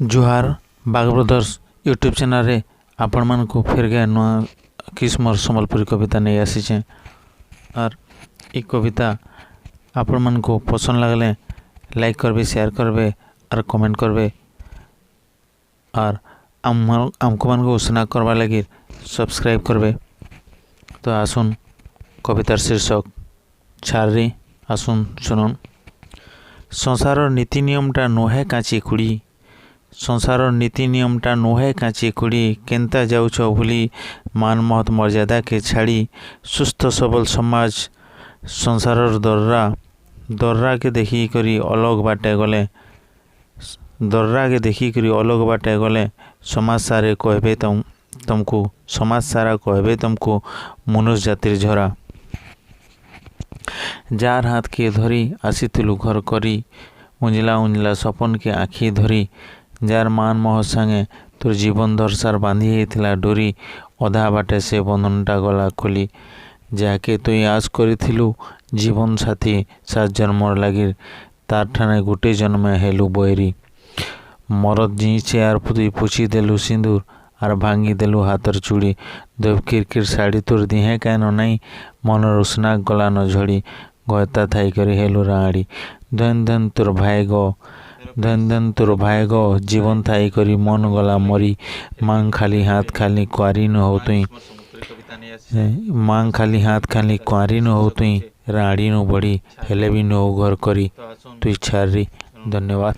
जुहार बाग brothers YouTube channel रे आपण मन को फिर गए नुआ किस्मर संबलपुरी कविता नहीं आसीचे और ये कविता आपण मन को पसंद लगले लाइक करबे शेयर करबे और कमेंट करबे और आमको मन को उत्साह करवा लगी सब्सक्राइब करबे। तो आसुन कवितार शीर्षक छारी आसुन सुनुन। संसार नीति नियमटा नुहे काची खुड़ी, संसार नीति नियमटा नुहे काची खुड़ी, केन्ता जाऊछ भूली मान महत मर्यादा के छाड़ी, सुस्थ सबल समाज संसार दर्रा के देखी करी अलग बाटे गले, दर्रा के देखी करी अलग बाटे गले, समाज सारे कहबे तुमको समाज सारा कहबे तुमको मनुष्य जातिर झरा। जार हाथ के धरी आसीलु घर करी, उंजला उंजला सपन के आखि धरी, जार मान मोह संगे तोर जीवन दरसार बांधी थिला डोरी, अधा बाटे से बंधनटा गला खोली, जाके तुई आस करिथिलु जीवन साथी सात जन्मर लागिर, तार ठाने गोटे जन्म हेलु बैरी, मरद जी चेयार तुई पुछी देलु सिंदूर आर भांगी देलु हाथर चूड़ी, देव किरकिर साड़ी तोर दिहे कैन नाई, मन रुसना गला न झड़ी, गयता थाई करी हेलु राड़ी, धन धन तोर भाई गो, धन धन तोर भाई गो, जीवन थाई करी मन गला मरी, मांग खाली हाथ खाली कुआरी न हो तुई, मांग खाली हाथ खाली कुआरी न हो तुई, राड़ी न बड़ी हेले भी न हो घर करी तुई छारी। धन्यवाद।